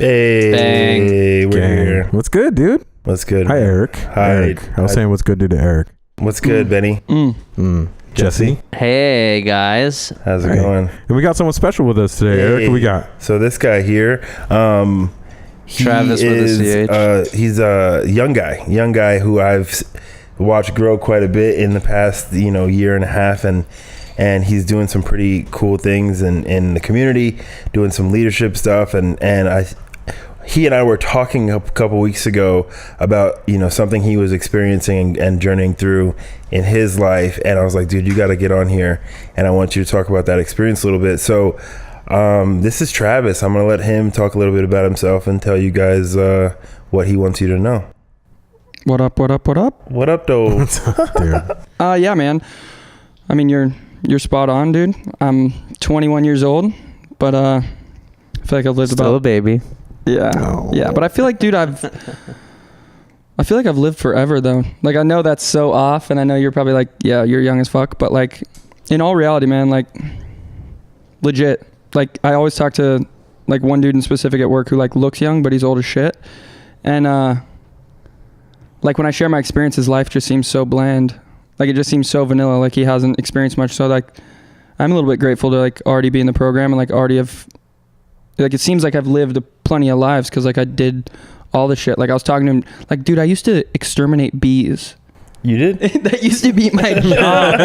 Hey, we're here. What's good, dude? What's good? Hi, Eric. Hi. Eric. I was saying what's good, dude, to Eric. What's good, Benny? Jesse. Hey, guys. How's it going? And we got someone special with us today, Eric. Who we got? So this guy here, Travis with a CH. He's a young guy who I've watched grow quite a bit in the past, year and a half, and he's doing some pretty cool things in the community, doing some leadership stuff, and he and I were talking a couple weeks ago about something he was experiencing and journeying through in his life, and I was like, dude, you got to get on here, and I want you to talk about that experience a little bit. So this is Travis. I'm gonna let him talk a little bit about himself and tell you guys what he wants you to know. What up? What up? What up? What up, though? What's up, dude? Yeah, man. I mean, you're spot on, dude. I'm 21 years old, but I feel like I've lived Still a baby. Yeah. No. Yeah, but I feel like, dude, I've lived forever, though. Like, I know that's so off, and I know you're probably like, yeah, you're young as fuck, but like, in all reality, man, like, legit. Like, I always talk to like one dude in specific at work who like looks young, but he's old as shit, and like when I share my experience, his life just seems so bland. Like, it just seems so vanilla. Like, he hasn't experienced much. So like, I'm a little bit grateful to like already be in the program and like already have. Like, it seems like I've lived plenty of lives because, like, I did all the shit. Like, I was talking to him, like, dude, I used to exterminate bees. You did? That used to be my job.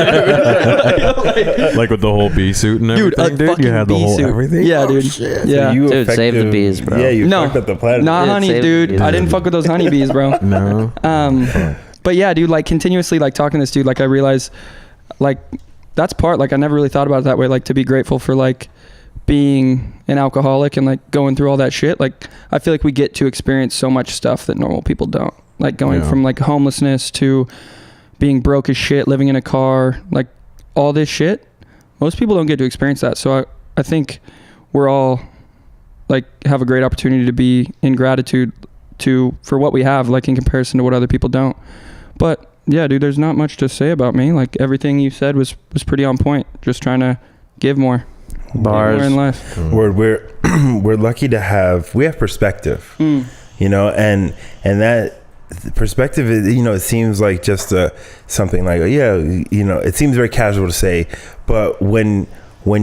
Like with the whole bee suit and everything, dude? You had the whole suit. everything? Yeah, dude. Shit. Yeah. So you Dude, save the bees, bro. Yeah, you fucked up the planet. Not Yeah, honey, save dude. the bees. I didn't fuck with those honeybees, bro. No. But yeah, dude, like, continuously, like, talking to this dude, like, I realized, like, that's part, like, I never really thought about it that way, like, to be grateful for, like, being an alcoholic and like going through all that shit. Like, I feel like we get to experience so much stuff that normal people don't, like going from like homelessness to being broke as shit, living in a car, like all this shit. Most people don't get to experience that. So I think we're all like have a great opportunity to be in gratitude for what we have, like in comparison to what other people don't. But yeah, dude, there's not much to say about me. Like, everything you said was pretty on point. Just trying to give more. Bars. In life. We're lucky to have perspective, and that perspective is, it seems like just something like, it seems very casual to say, but when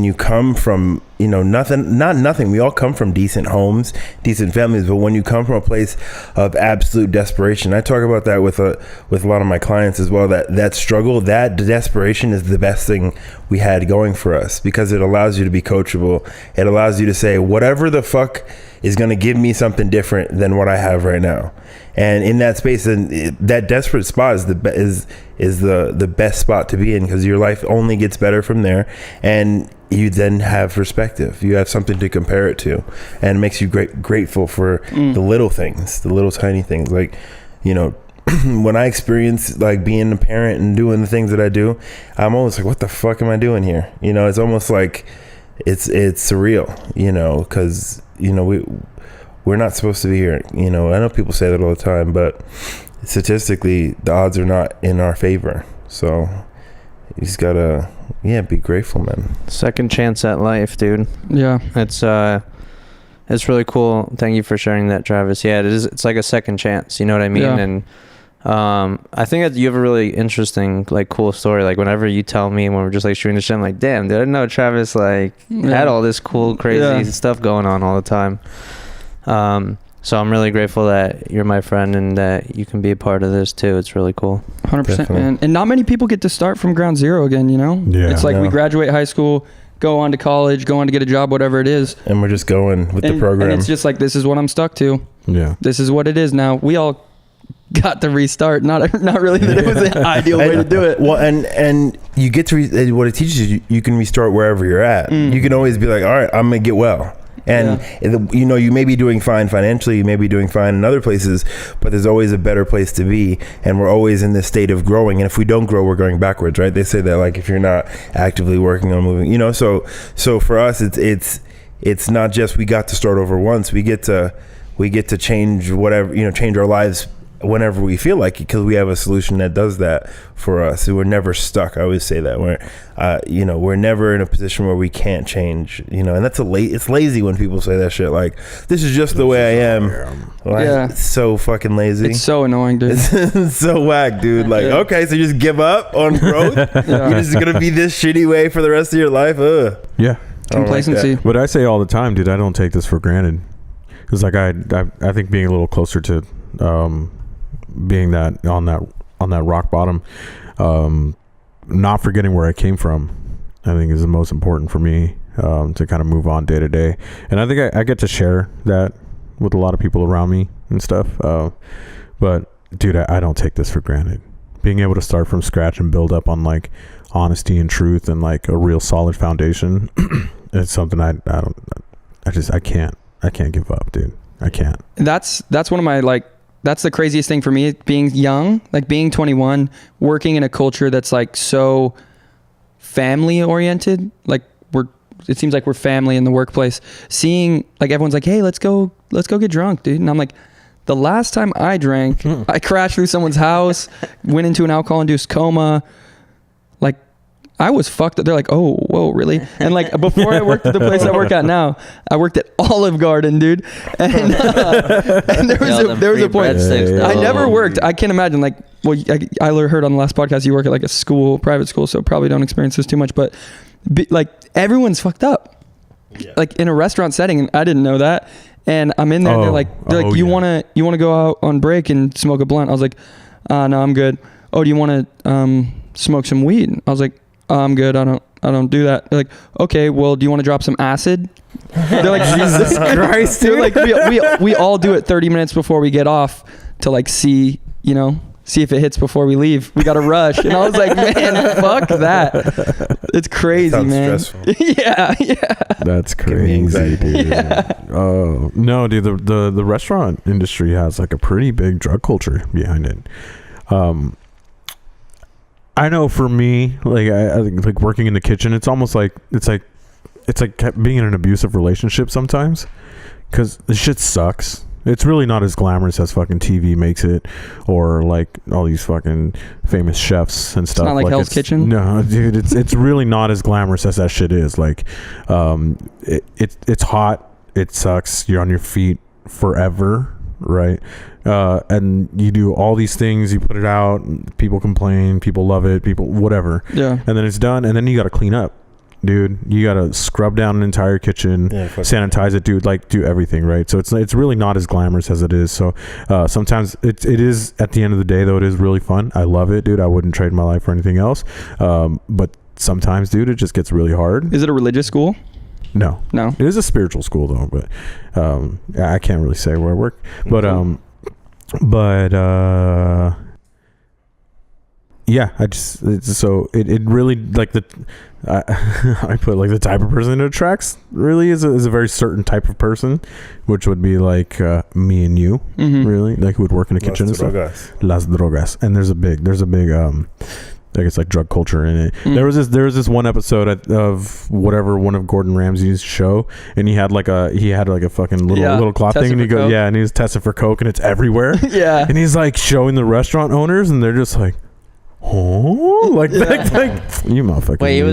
you come from nothing, we all come from decent homes, decent families, but when you come from a place of absolute desperation, I talk about that with a lot of my clients as well, that struggle, that desperation is the best thing we had going for us, because it allows you to be coachable. It allows you to say, whatever the fuck is going to give me something different than what I have right now. And in that space, and that desperate spot is the best spot to be in, because your life only gets better from there, and you then have perspective. You have something to compare it to, and it makes you grateful for the little things, the little tiny things. Like, when I experience like being a parent and doing the things that I do, I'm always like, what the fuck am I doing here? It's almost like it's surreal, because we're not supposed to be here. I know people say that all the time, but statistically, the odds are not in our favor. So you just gotta, be grateful, man. Second chance at life, dude. Yeah. It's really cool. Thank you for sharing that, Travis. Yeah, it is. It's like a second chance. You know what I mean? Yeah. And I think that you have a really interesting, like, cool story. Like, whenever you tell me when we're just like shooting the shit, I'm like, damn, dude, I didn't know Travis had all this cool, crazy stuff going on all the time. So I'm really grateful that you're my friend and that you can be a part of this too. It's really cool. 100%, man. And not many people get to start from ground zero again, Yeah. It's like we graduate high school, go on to college, go on to get a job, whatever it is. And we're just going with the program. And it's just like, this is what I'm stuck to. Yeah. This is what it is now. We all got to restart. Not really that it was the ideal way to do it. Well, and you get to, what it teaches you can restart wherever you're at. You can always be like, all right, I'm going to get well. And you may be doing fine financially, you may be doing fine in other places, but there's always a better place to be, and we're always in this state of growing. And if we don't grow, we're going backwards, right? They say that, like, if you're not actively working on moving, so for us, it's not just we got to start over once. We get to change whatever, change our lives whenever we feel like it, because we have a solution that does that for us. We're never stuck. I always say that we're never in a position where we can't change, and that's it's lazy when people say that shit, like, this is just the way I am. Like, it's so fucking lazy. It's so annoying, dude. It's so whack, dude. Like, okay, so you just give up on growth. You're just gonna be this shitty way for the rest of your life. Yeah, complacency. But I say all the time, dude, I don't take this for granted. Because like I think being a little closer to being that on that rock bottom, not forgetting where I came from, I think is the most important for me, to kind of move on day to day. And I think I get to share that with a lot of people around me and stuff. But dude, I don't take this for granted. Being able to start from scratch and build up on like honesty and truth and like a real solid foundation, it's something I can't give up, dude. I can't. That's one of my, like, that's the craziest thing for me, being young, like being 21, working in a culture that's like so family oriented. Like it seems like we're family in the workplace. Seeing like everyone's like, hey, let's go get drunk, dude. And I'm like, the last time I drank, I crashed through someone's house, went into an alcohol-induced coma. Like, I was fucked up. They're like, oh, whoa, really? And like, before I worked at the place I work at now, I worked at Olive Garden, dude. And there was a point. I never worked. I can't imagine, like, well, I heard on the last podcast you work at like a school, private school, so probably don't experience this too much, but like everyone's fucked up. Yeah. Like in a restaurant setting, and I didn't know that. And I'm in there, and they're like, you wanna go out on break and smoke a blunt? I was like, no, I'm good. Oh, do you want to smoke some weed? I was like, I'm good. I don't do that. They're like, okay, well, do you want to drop some acid? They're like, Jesus Christ, dude. They're like, we all do it 30 minutes before we get off to like see if it hits before we leave. We got to rush. And I was like, man, fuck that. It's crazy, man. Stressful. Yeah. That's crazy, dude. Yeah. Oh, no, dude, the restaurant industry has like a pretty big drug culture behind it. I know for me, like I think like working in the kitchen, it's almost like it's like being in an abusive relationship sometimes, because the shit sucks. It's really not as glamorous as fucking TV makes it, or like all these fucking famous chefs and stuff. It's not like Hell's Kitchen. No, dude, it's really not as glamorous as that shit is. Like, it's hot. It sucks. You're on your feet forever, right? And you do all these things, you put it out, people complain, people love it, people whatever. Yeah. And then it's done, and then you got to clean up, dude. You got to scrub down an entire kitchen, sanitize it, dude, like do everything, right? So it's really not as glamorous as it is. So sometimes it is, at the end of the day though, it is really fun. I love it, dude. I wouldn't trade my life for anything else. But sometimes, dude, it just gets really hard. Is it a religious school? No. It is a spiritual school though, but I can't really say where I work. But yeah, it really, like, I put like the type of person it attracts really is a very certain type of person, which would be like me and you, really, like who would work in a kitchen and stuff. Las drogas. And there's a big I guess like drug culture in it. There was this one episode of whatever, one of Gordon Ramsay's show, and he had like a fucking little cloth thing, and he goes, and he was tested for coke, and it's everywhere. And he's like showing the restaurant owners, and they're just like, oh, like you motherfucker. Wait, he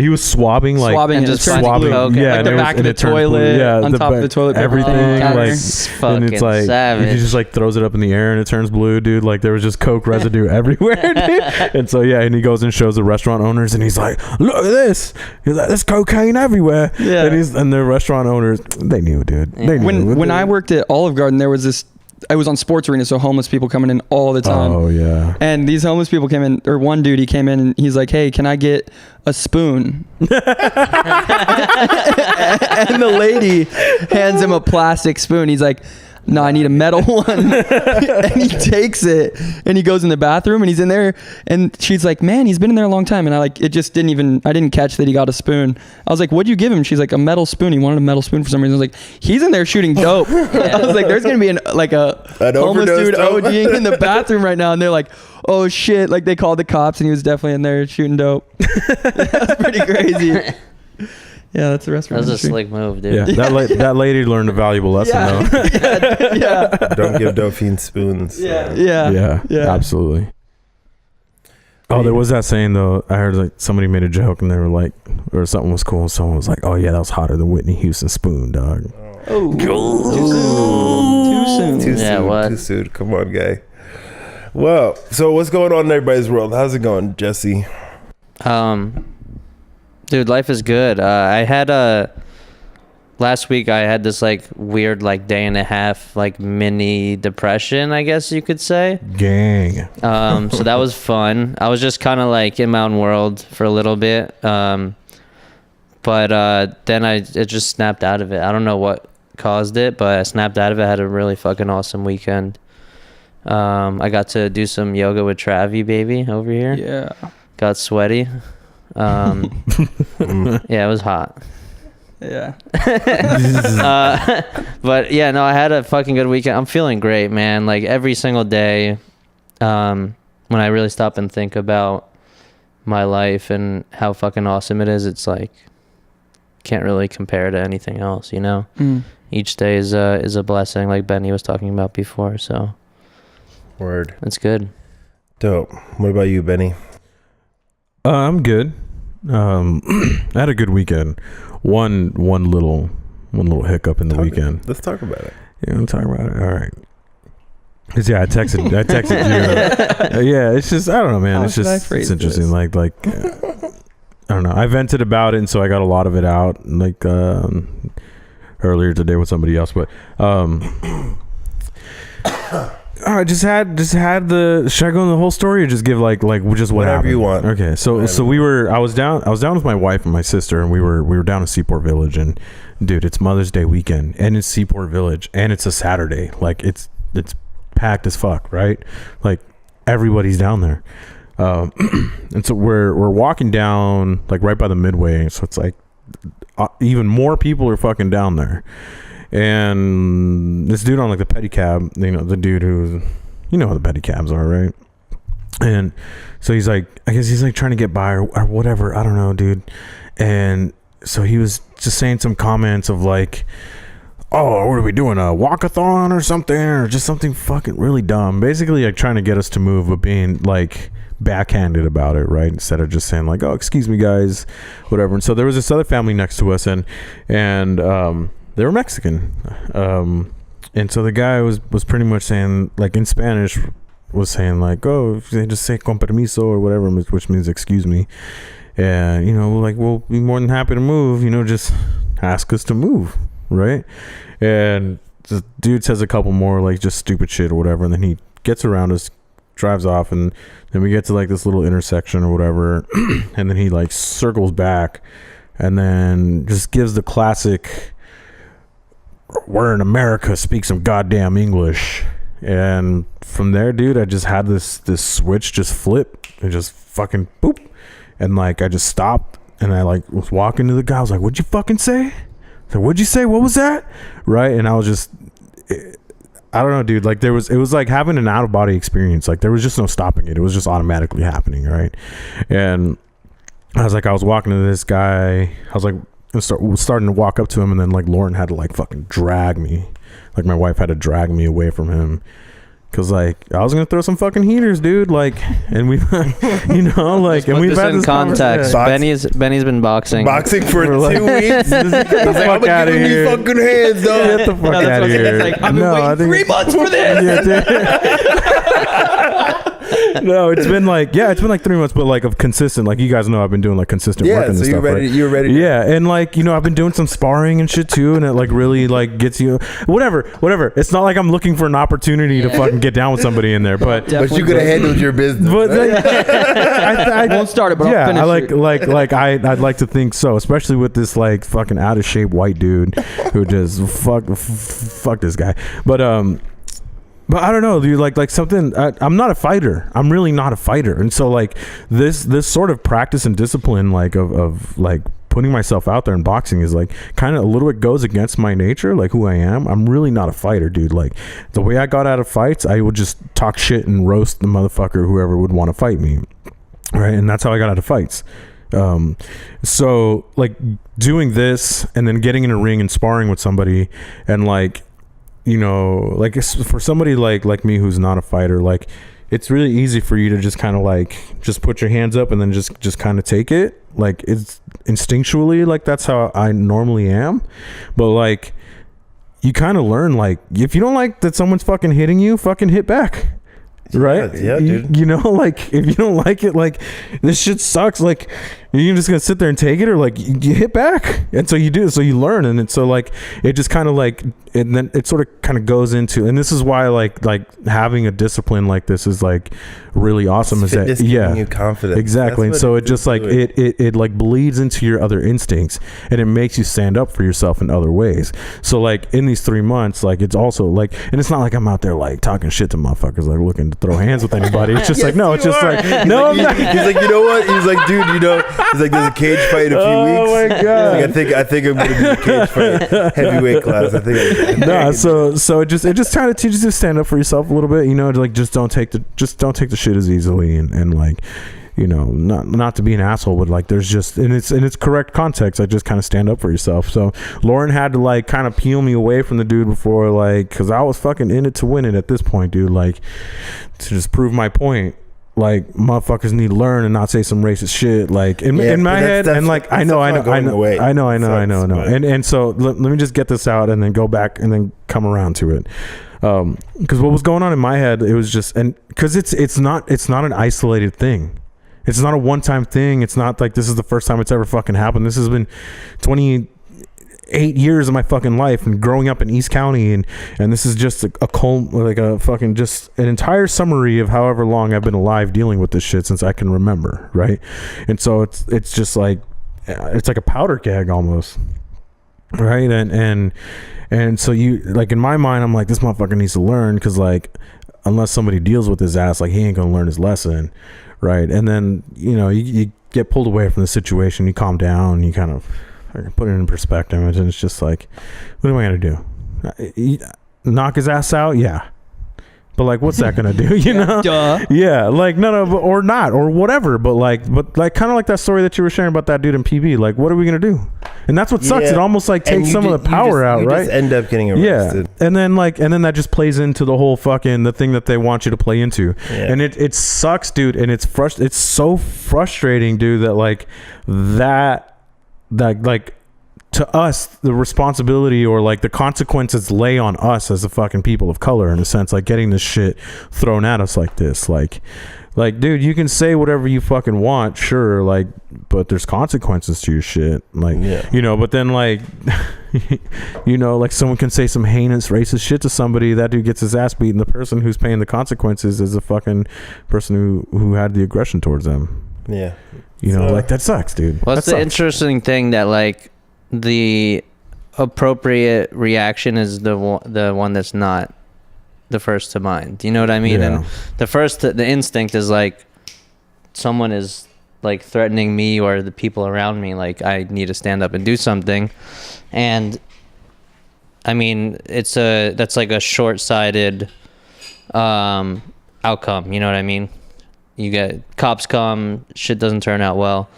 was swabbing and just swabbing coke, like the back of the toilet, on top of the toilet, everything, like, fucking and it's like savage. he just like throws it up in the air and it turns blue, dude. Like there was just coke residue everywhere, dude. And so and he goes and shows the restaurant owners, and he's like, look at this. He's like, there's cocaine everywhere. And the restaurant owners, they knew, dude. They knew. When I worked at Olive Garden, there was this. I was on Sports Arena, so homeless people coming in all the time. Oh, yeah. And these homeless people came in, or one dude, he came in and he's like, hey, can I get a spoon? And the lady hands him a plastic spoon. He's like, no, I need a metal one. And he takes it and he goes in the bathroom and he's in there, and she's like, man, he's been in there a long time. And I didn't catch that he got a spoon. I was like, what'd you give him? She's like, a metal spoon. He wanted a metal spoon for some reason. I was like, he's in there shooting dope. I was like, there's going to be an homeless dude ODing in the bathroom right now. And they're like, oh shit. Like they called the cops and he was definitely in there shooting dope. That's pretty crazy. Yeah, that's the That restaurant was a industry. slick move, dude. Yeah, that lady learned a valuable lesson though. Yeah. Don't give Dauphine spoons. Yeah. Yeah, absolutely. Oh, there was that saying though. I heard like somebody made a joke and they were like, or something was cool, and someone was like, "Oh yeah, that was hotter than Whitney Houston's spoon, dog." Oh, too soon. Too Yeah, soon. what? Too soon. Come on, guy. Well, so what's going on in everybody's world? How's it going, Jesse? Dude, life is good. I had last week I had this like weird like day and a half like mini depression, I guess you could say. Gang. So that was fun. I was just kind of like in my own world for a little bit. But then it just snapped out of it. I don't know what caused it, but I snapped out of it. I had a really fucking awesome weekend. I got to do some yoga with Travi, baby, over here. Yeah. Got sweaty. Yeah, it was hot. Yeah. But yeah, no, I had a fucking good weekend. I'm feeling great, man. Like every single day, when I really stop and think about my life and how fucking awesome it is, it's like can't really compare to anything else, you know. Each day is a blessing, like Benny was talking about before. So Word. it's good. Dope. What about you, Benny? I'm good. I had a good weekend. One little hiccup in the weekend. Let's talk about it. Yeah, I'm talking about it. All right. 'Cause yeah, I texted you. Yeah, it's just I don't know, man. How It's should I just phrase it's interesting. this? Like I don't know. I vented about it, and so I got a lot of it out. Like earlier today with somebody else, but I just had the. Should I go into the whole story or just give like just what Whatever happened? you want. Okay, so Whatever. we were. I was down with my wife and my sister, and we were down in Seaport Village, and dude, it's Mother's Day weekend, and it's Seaport Village, and it's a Saturday. Like it's packed as fuck, right? Like everybody's down there, and so we're walking down like right by the Midway, so it's like even more people are fucking down there. And this dude on like the pedicab, you know, the dude who's, you know how the pedicabs are, right? And so he's like, I guess he's like trying to get by or whatever. I don't know, dude. And so he was just saying some comments of like, oh, what are we doing? A walkathon or something? Or just something fucking really dumb. Basically like trying to get us to move, but being like backhanded about it, right? Instead of just saying like, oh, excuse me guys, whatever. And so there was this other family next to us and they were Mexican. And so the guy was pretty much saying, like in Spanish, was saying like, oh, if they just say con permiso or whatever, which means excuse me. And, you know, like, we'll be more than happy to move, you know, just ask us to move, right? And the dude says a couple more, like, just stupid shit or whatever. And then he gets around us, drives off, and then we get to like this little intersection or whatever. And then he like circles back and then just gives the classic, we're in America, speak some goddamn English. And from there, dude, I just had this switch just flip and just fucking boop. And like I just stopped and I like was walking to the guy. I was like, what'd you fucking say? So what'd you say? What was that? Right? And I was just, I don't know, dude. Like it was like having an out of body experience. Like there was just no stopping it. It was just automatically happening, right? And I was walking to this guy. I was like, starting to walk up to him, and then like Lauren had to like fucking drag me, like my wife had to drag me away from him, because like I was gonna throw some fucking heaters, dude. Like, and we, you know, like, and we've had this context. Benny's been boxing for 2 like, weeks. Get the fuck out of here! Fucking hands, dog. Get the fuck out of here! Like, I've been waiting 3 months for this. No, it's been like 3 months, but like of consistent, like you guys know, I've been doing like consistent work and so stuff. you're ready. Yeah, and like, you know, I've been doing some sparring and shit too, and it like really like gets you whatever. It's not like I'm looking for an opportunity to fucking get down with somebody in there, but you could have handled your business. but like, I won't start it, but yeah, I'll finish it. I'd like to think so, especially with this like fucking out of shape white dude who just fuck this guy, but I don't know, dude. Like something. I'm not a fighter. I'm really not a fighter. And so like this sort of practice and discipline, like of like putting myself out there in boxing, is like kind of a little bit goes against my nature, like who I am. I'm really not a fighter, dude. Like the way I got out of fights, I would just talk shit and roast the motherfucker, whoever would want to fight me, right? And that's how I got out of fights. So like doing this and then getting in a ring and sparring with somebody, and like, you know, like for somebody like me who's not a fighter, like it's really easy for you to just kind of like just put your hands up and then just kind of take it. Like it's instinctually, like that's how I normally am. But like you kind of learn, like if you don't like that someone's fucking hitting you, fucking hit back. Right? Yeah, dude. You know, like if you don't like it, like this shit sucks, like you're just gonna sit there and take it, or like you hit back. And so you do, so you learn. And so like it just kind of like, and then it sort of kind of goes into, and this is why like having a discipline like this is like really awesome. Is that giving you confidence. Exactly. And so it just like it like bleeds into your other instincts, and it makes you stand up for yourself in other ways. So like in these 3 months, like it's also like, and it's not like I'm out there like talking shit to motherfuckers, like looking to throw hands with anybody. It's just like, no, it's just like, no, I'm not. He's like, you know what? He's like, dude, you know, he's like, there's a cage fight in a few weeks. Oh my god! Like, I think I'm gonna do a cage fight, heavyweight class. I think. No, so it just kind of teaches you to stand up for yourself a little bit. You know, to like just don't take the shit as easily, and like, you know, not to be an asshole, but like there's just in its correct context, I just kind of stand up for yourself. So Lauren had to like kind of peel me away from the dude before, like, because I was fucking in it to win it at this point, dude. Like to just prove my point. Like motherfuckers need to learn and not say some racist shit. Like in my head, and like I know. And so let me just get this out and then go back and then come around to it. Because what was going on in my head, it was just, and because it's not an isolated thing. It's not a one-time thing. It's not like this is the first time it's ever fucking happened. This has been 28 years of my fucking life and growing up in East County, and this is just a fucking just an entire summary of however long I've been alive dealing with this shit since I can remember, right? And so it's just like, it's like a powder keg almost, right? And so you, like in my mind, I'm like, this motherfucker needs to learn, because like unless somebody deals with his ass, like he ain't gonna learn his lesson, right? And then, you know, you get pulled away from the situation, you calm down, you kind of put it in perspective, and it's just like, what am I gonna do? Knock his ass out? Yeah. But like, what's that gonna do? You know? Duh. Yeah. Like, no, or not, or whatever. But like kind of like that story that you were sharing about that dude in PB. Like, what are we gonna do? And that's what sucks. Yeah. It almost like takes some of the power out, right? Just end up getting arrested. Yeah. And then that just plays into the whole fucking the thing that they want you to play into. Yeah. And it sucks, dude. And it's so frustrating, dude. That like to us, the responsibility or like the consequences lay on us as the fucking people of color, in a sense, like getting this shit thrown at us like this. Like dude, you can say whatever you fucking want, sure, like, but there's consequences to your shit, like, yeah. You know. But then like you know, like someone can say some heinous racist shit to somebody, that dude gets his ass beaten. The person who's paying the consequences is the fucking person who had the aggression towards them. Yeah. You know, like that sucks, dude. What's the interesting thing that like the appropriate reaction is the one that's not the first to mind. Do you know what I mean? Yeah. And the instinct is like someone is like threatening me or the people around me, like I need to stand up and do something. And I mean, that's like a short-sighted outcome, you know what I mean? You get cops come, shit doesn't turn out well.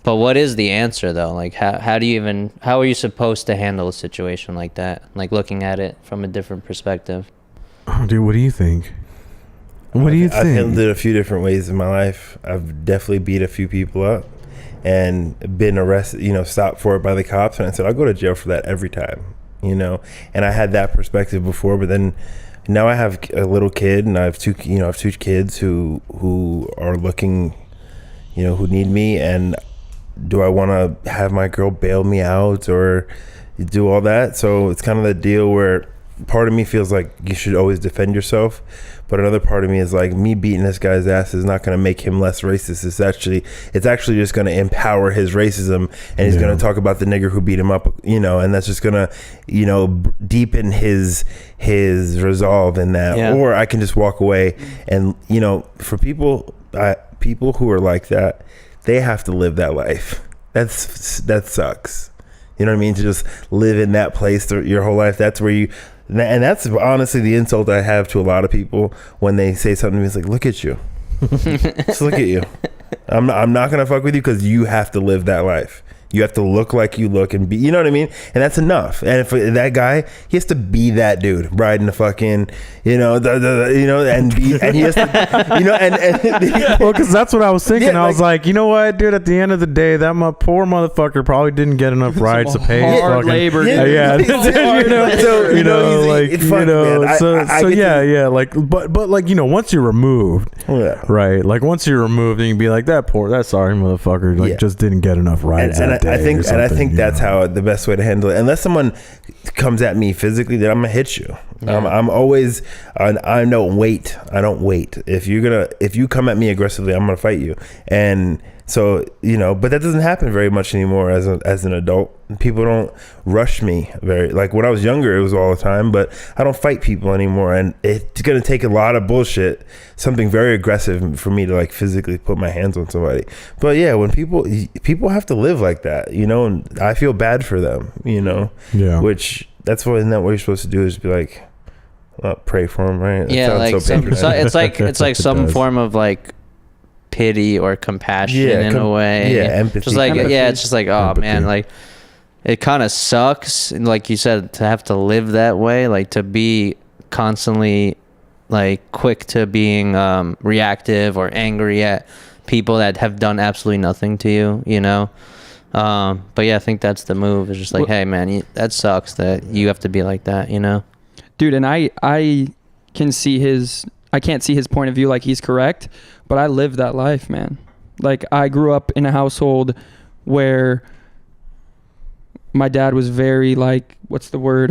But what is the answer though? Like how are you supposed to handle a situation like that? Like looking at it from a different perspective. Oh, dude, what do you think? What do you think? I've handled it a few different ways in my life. I've definitely beat a few people up and been arrested, you know, stopped for it by the cops. And I said, I'll go to jail for that every time, you know? And I had that perspective before, but then now I have a little kid, and I have two kids who are looking, you know, who need me. And do I want to have my girl bail me out or do all that? So it's kind of the deal where part of me feels like you should always defend yourself, but another part of me is like, me beating this guy's ass is not going to make him less racist. It's actually just going to empower his racism, and he's going to talk about the nigger who beat him up, you know, and that's just going to, you know, deepen his resolve in that. Yeah. Or I can just walk away, and, you know, for people who are like that, they have to live that life. That sucks. You know what I mean? To just live in that place your whole life. That's where and that's honestly the insult I have to a lot of people when they say something to me. It's like, look at you. Just look at you. I'm not gonna fuck with you because you have to live that life. You have to look like you look and be, you know what I mean? And that's enough. And if that guy, he has to be that dude riding the fucking, you know, and he has to, you know, and well, because that's what I was thinking. Yeah, I was like, you know what, dude? At the end of the day, that poor motherfucker probably didn't get enough rides to pay his hard fucking labor. yeah. you know, like it's you fuck, know, man. so yeah, like, but like, you know, once you're removed, right? Like once you're removed, then you can be like, that sorry motherfucker, like just didn't get enough rides. I think that's how the best way to handle it. Unless someone comes at me physically, then I'm gonna hit you. I'm always I don't wait. If you come at me aggressively, I'm gonna fight you. And so, you know, but that doesn't happen very much anymore as an adult. People don't rush me very, like when I was younger, it was all the time, but I don't fight people anymore. And it's going to take a lot of bullshit, something very aggressive for me to like physically put my hands on somebody. But yeah, when people have to live like that, you know, and I feel bad for them, you know, which that's what, isn't that what you're supposed to do, is be like, pray for them, right? Yeah. Like it's like some form of like pity or compassion in a way. Yeah, empathy. Just like empathy. it's just like, oh Empathy. man, like it kind of sucks, and like you said, to have to live that way, like to be constantly like quick to being reactive or angry at people that have done absolutely nothing to you, you know. But yeah, I think that's the move. It's just like, hey man, that sucks that you have to be like that, you know. Dude, and I can't see his point of view, like he's correct, but I lived that life, man. Like I grew up in a household where my dad was very like, what's the word?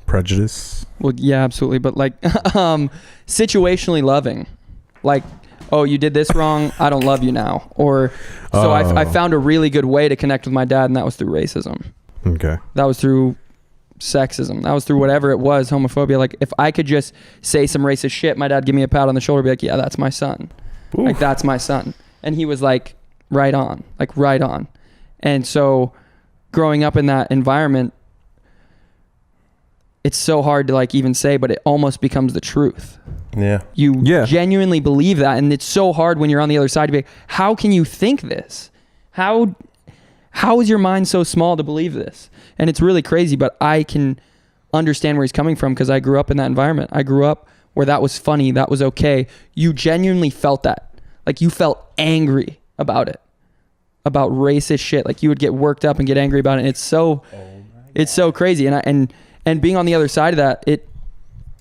Prejudice. Well, yeah, absolutely. But like, situationally loving, like, oh, you did this wrong, I don't love you now. Or so I found a really good way to connect with my dad, and that was through racism. Okay. That was through sexism. That was through whatever it was, homophobia. Like if I could just say some racist shit, my dad give me a pat on the shoulder, be like, yeah, that's my son. Oof. Like that's my son. And he was like, right on. And so growing up in that environment, it's so hard to like even say, but it almost becomes the truth. Yeah. You genuinely believe that. And it's so hard when you're on the other side to be like, how can you think this? How is your mind so small to believe this? And it's really crazy, but I can understand where he's coming from because I grew up in that environment. I grew up where that was funny, that was okay. You genuinely felt that. Like you felt angry about it, about racist shit. Like you would get worked up and get angry about it. And it's so crazy. And being on the other side of that,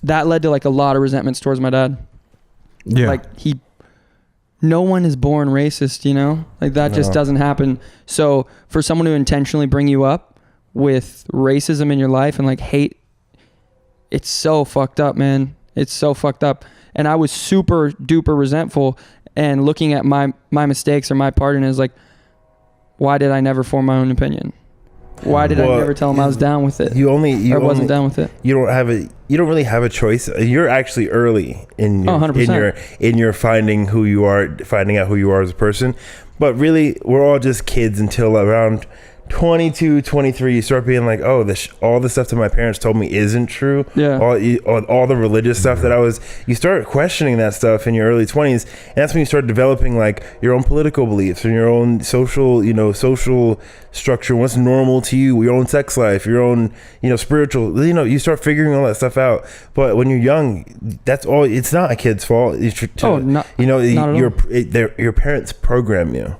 that led to like a lot of resentments towards my dad. Yeah. Like no one is born racist, you know? Like that just doesn't happen. So for someone to intentionally bring you up with racism in your life and like hate, it's so fucked up, man. It's so fucked up. And I was super duper resentful and looking at my mistakes or my part in it is like, why did I never form my own opinion? Why did I never tell him I was down with it? I wasn't down with it. You don't really have a choice. You're actually early in your finding out who you are as a person. But really, we're all just kids until around 22, 23, you start being like, oh, all the stuff that my parents told me isn't true. Yeah. All the religious stuff you start questioning that stuff in your early 20s, and that's when you start developing like your own political beliefs and your own social structure, what's normal to you, your own sex life, your own, spiritual, you start figuring all that stuff out. But when you're young, that's all. It's not a kid's fault. Not at all. Your parents program you.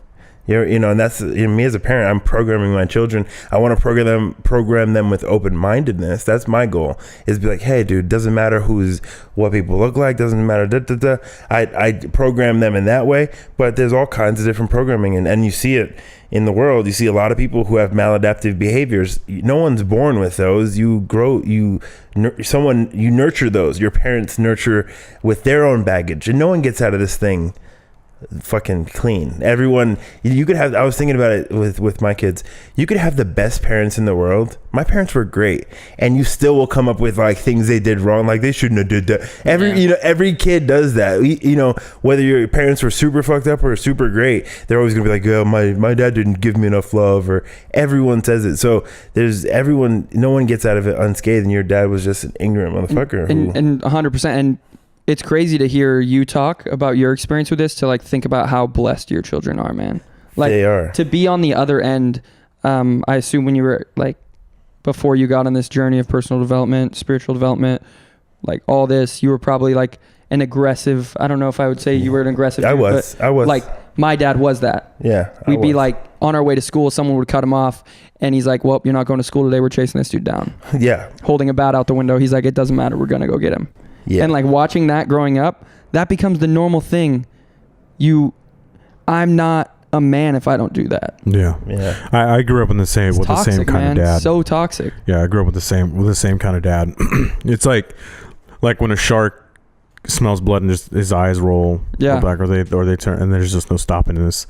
And that's me as a parent. I'm programming my children. I want to program them with open-mindedness. That's my goal. Is be like, hey, dude, doesn't matter what people look like. Doesn't matter. I program them in that way. But there's all kinds of different programming, and you see it in the world. You see a lot of people who have maladaptive behaviors. No one's born with those. You grow. You nurture those. Your parents nurture with their own baggage, and no one gets out of this thing fucking clean. Everyone, you could have, I was thinking about it with my kids, you could have the best parents in the world. My parents were great, and you still will come up with like things they did wrong, like they shouldn't have did that. Every kid does that. Whether your parents were super fucked up or super great, they're always gonna be like, oh, my dad didn't give me enough love, or everyone says it. So no one gets out of it unscathed, and your dad was just an ignorant motherfucker. And 100%. And it's crazy to hear you talk about your experience with this, to like think about how blessed your children are, man. Like, they are. To be on the other end. I assume when you were like, before you got on this journey of personal development, spiritual development, like all this, you were probably like an aggressive, I don't know if I would say you were an aggressive. I was. Like my dad was that. Yeah. We'd be like on our way to school, someone would cut him off and he's like, well, you're not going to school today. We're chasing this dude down. Yeah. Holding a bat out the window. He's like, it doesn't matter. We're going to go get him. Yeah. And like watching that growing up, that becomes the normal thing. I'm not a man if I don't do that. Yeah. I grew up in the same It's toxic, the same kind man. of dad. So toxic. Yeah, I grew up with the same kind of dad. It's like when a shark smells blood and just his eyes roll back, or they turn, and there's just no stopping this.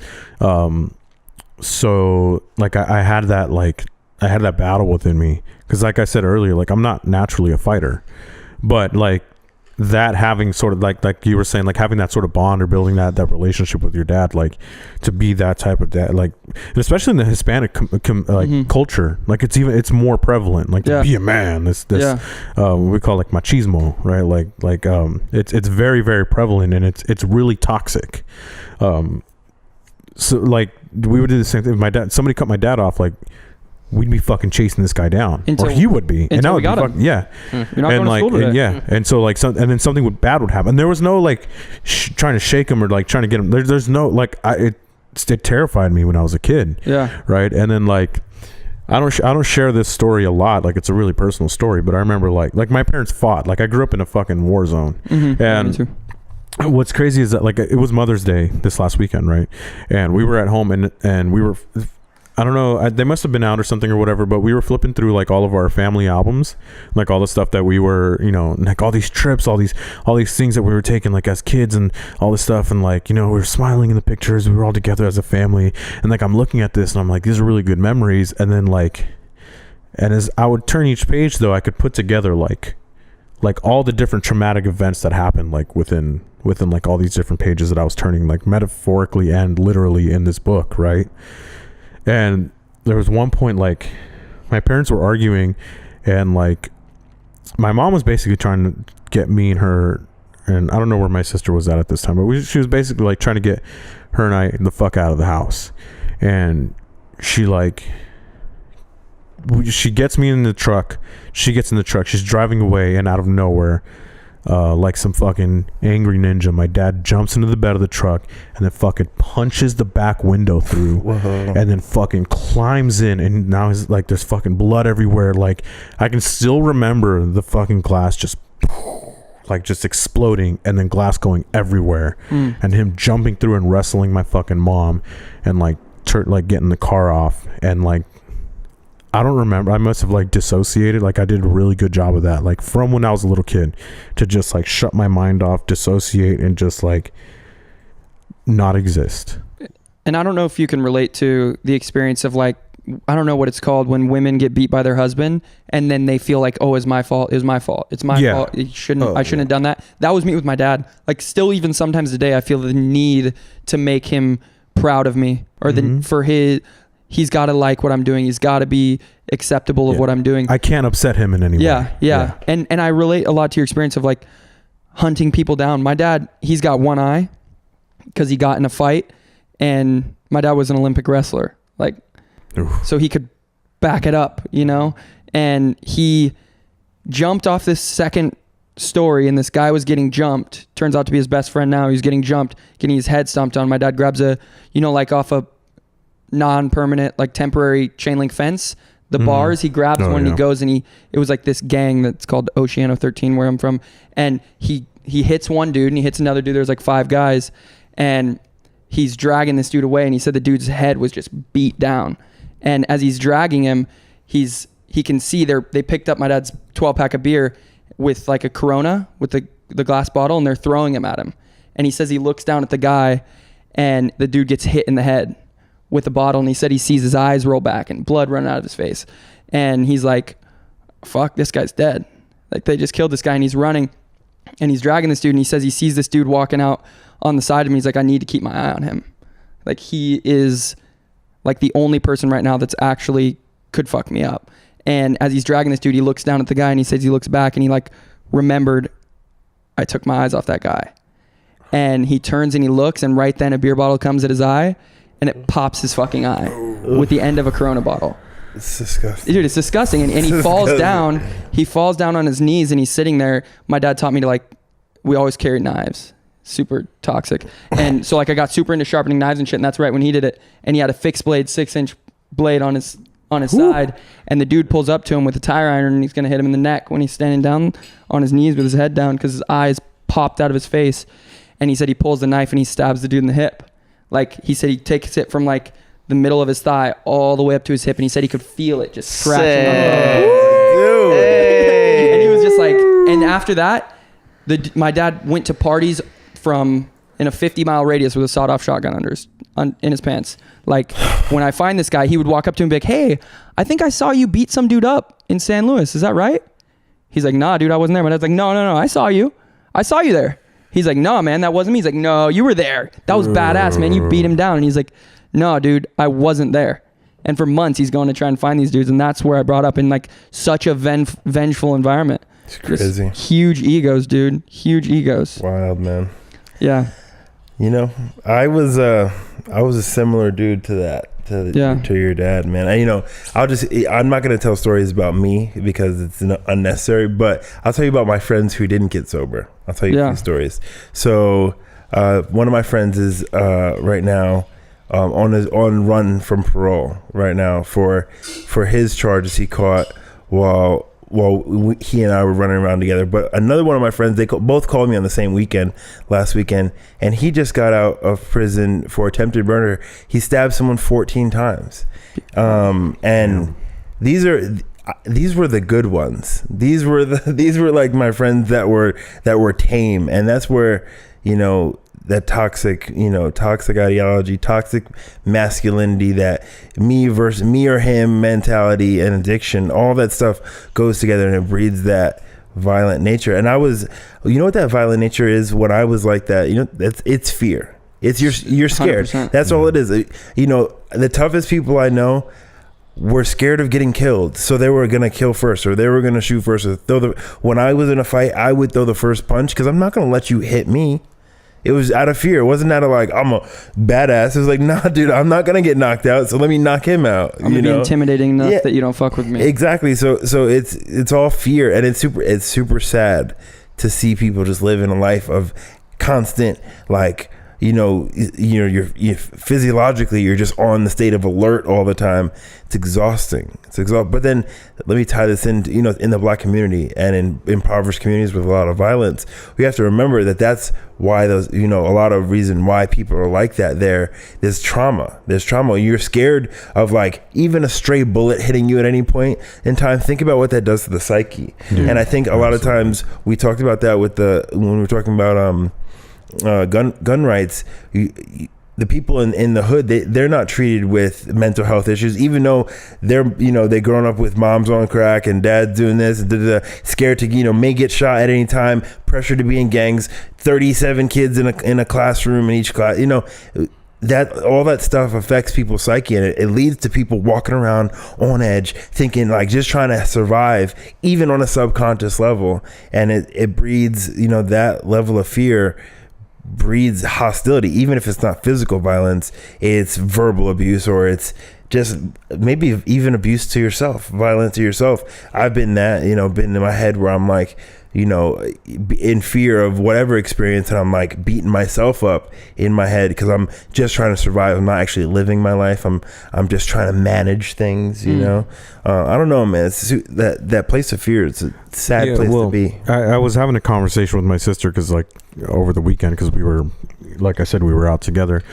So like I had that battle within me, because like I said earlier, like I'm not naturally a fighter, but like that, having sort of like you were saying, like having that sort of bond or building that relationship with your dad, like to be that type of dad, like, and especially in the Hispanic culture, like it's more prevalent, like to be a man, this we call like machismo, right? Like it's very, very prevalent, and it's really toxic. So like we would do the same thing. If somebody cut my dad off, like we'd be fucking chasing this guy down, or he would be, and that would be fucking, You're not going to school today. And so like and then something bad would happen. There was no like trying to shake him or like trying to get him. There's no like it terrified me when I was a kid. Yeah. Right. And then like I don't share this story a lot. Like it's a really personal story, but I remember like my parents fought. Like I grew up in a fucking war zone, and. Me too. What's crazy is that like it was Mother's Day this last weekend, right? And we were at home and we were, I don't know, they must have been out or something or whatever, but we were flipping through like all of our family albums, like all the stuff that we were, you know, like all these trips, all these things that we were taking like as kids and all this stuff, and like, you know, we were smiling in the pictures, we were all together as a family, and like I'm looking at this and I'm like, these are really good memories. And then like, and as I would turn each page though, I could put together like all the different traumatic events that happened like within like all these different pages that I was turning, like metaphorically and literally, in this book, right? And there was one point like my parents were arguing, and like my mom was basically trying to get me and her, and I don't know where my sister was at this time, but she was basically like trying to get her and I the fuck out of the house. And she gets me in the truck. She gets in the truck. She's driving away, and out of nowhere, like some fucking angry ninja, my dad jumps into the bed of the truck and then fucking punches the back window through. Whoa. And then fucking climbs in, and now he's like, there's fucking blood everywhere. Like I can still remember the fucking glass just exploding, and then glass going everywhere, and him jumping through and wrestling my fucking mom, and like getting the car off. And like I don't remember. I must have like dissociated. Like I did a really good job of that. Like from when I was a little kid, to just like shut my mind off, dissociate, and just like not exist. And I don't know if you can relate to the experience of like, I don't know what it's called when women get beat by their husband and then they feel like, oh, it's my fault. It's my fault. It's my fault. I shouldn't have done that. That was me with my dad. Like still, even sometimes today, I feel the need to make him proud of me, or he's got to like what I'm doing. He's got to be acceptable of what I'm doing. I can't upset him in any way. Yeah. And I relate a lot to your experience of like hunting people down. My dad, he's got one eye because he got in a fight, and my dad was an Olympic wrestler. Like, so he could back it up, you know? And he jumped off this second story, and this guy was getting jumped. Turns out to be his best friend now. He's getting jumped, getting his head stomped on. My dad grabs like off a non-permanent, like temporary chain link fence, the bars, he grabs one and he goes, and it was like this gang that's called Oceano 13 where I'm from, and he hits one dude and he hits another dude. There's like 5 guys, and he's dragging this dude away, and he said the dude's head was just beat down, and as he's dragging him, he can see they picked up my dad's 12-pack of beer with like a Corona with the glass bottle, and they're throwing him at him, and he says he looks down at the guy, and the dude gets hit in the head with a bottle, and he said he sees his eyes roll back and blood run out of his face, and he's like, fuck, this guy's dead. Like they just killed this guy, and he's running and he's dragging this dude, and he says he sees this dude walking out on the side of him. He's like, I need to keep my eye on him. Like he is like the only person right now that's actually could fuck me up. And as he's dragging this dude, he looks down at the guy, and he says he looks back, and he like remembered I took my eyes off that guy. And he turns and he looks, and right then a beer bottle comes at his eye, and it pops his fucking eye with the end of a Corona bottle. It's disgusting. Dude, it's disgusting. And he falls down. He falls down on his knees, and he's sitting there. My dad taught me to, like, we always carry knives. Super toxic. And so, like, I got super into sharpening knives and shit, and that's right when he did it. And he had a fixed blade, 6-inch blade on his side, and the dude pulls up to him with a tire iron, and he's gonna hit him in the neck when he's standing down on his knees with his head down because his eyes popped out of his face. And he said he pulls the knife and he stabs the dude in the hip. Like, he said he takes it from, like, the middle of his thigh all the way up to his hip, and he said he could feel it just scratching on the bone. Hey. And he was just like, and after that, my dad went to parties from in a 50-mile radius with a sawed-off shotgun in his pants. Like, when I find this guy, he would walk up to him and be like, hey, I think I saw you beat some dude up in San Luis. Is that right? He's like, nah, dude, I wasn't there. My dad's like, no, I saw you there. He's like, no, man, that wasn't me. He's like, no, you were there. That was badass, man. You beat him down. And he's like, no, dude, I wasn't there. And for months, he's going to try and find these dudes. And that's where I brought up in, like, such a vengeful environment. It's crazy. Just huge egos, dude. Huge egos. Wild, man. Yeah. You know, I was a similar dude to that. To your dad, man. I'm not going to tell stories about me because it's unnecessary, but I'll tell you about my friends who didn't get sober. I'll tell you a few stories. So one of my friends is right now on run from parole right now for his charges he caught while he and I were running around together. But another one of my friends, they both called me on the same weekend, last weekend, and he just got out of prison for attempted murder. He stabbed someone 14 times. And these were the good ones. These were like my friends that were tame. And that's where, you know, that toxic ideology, toxic masculinity, that me versus me or him mentality and addiction, all that stuff goes together and it breeds that violent nature. And you know what that violent nature is? When I was like that, you know, it's fear. It's you're scared. 100%. That's all it is. You know, the toughest people I know were scared of getting killed, so they were gonna kill first, or they were gonna shoot first. When I was in a fight, I would throw the first punch because I'm not gonna let you hit me. It was out of fear. It wasn't out of like, I'm a badass. It was like, nah, dude, I'm not going to get knocked out. So let me knock him out. I'm going to be intimidating enough that you don't fuck with me. Exactly. So it's all fear. And it's super sad to see people just live in a life of constant, like, you're physiologically, you're just on the state of alert all the time. It's exhausting. But then let me tie this in, in the Black community and in impoverished communities with a lot of violence, we have to remember that that's why those, a lot of reason why people are like that. There's trauma. You're scared of, like, even a stray bullet hitting you at any point in time. Think about what that does to the psyche. Yeah, and I think a lot of times we talked about that when we were talking about, gun rights. The people in the hood, they're not treated with mental health issues, even though they grown up with moms on crack and dads doing this, scared to may get shot at any time, pressure to be in gangs, 37 kids in a classroom in each class. That all that stuff affects people's psyche, and it leads to people walking around on edge, thinking, like, just trying to survive, even on a subconscious level, and it breeds that level of fear breeds hostility. Even if it's not physical violence, it's verbal abuse, or it's just maybe even abuse to yourself, violence to yourself. I've been been in my head where I'm like, in fear of whatever experience, and I'm like beating myself up in my head because I'm just trying to survive. I'm not actually living my life. I'm just trying to manage things. I don't know, man. It's that place of fear. It's a sad place to be. I was having a conversation with my sister because, like, over the weekend, because we were, like I said, we were out together,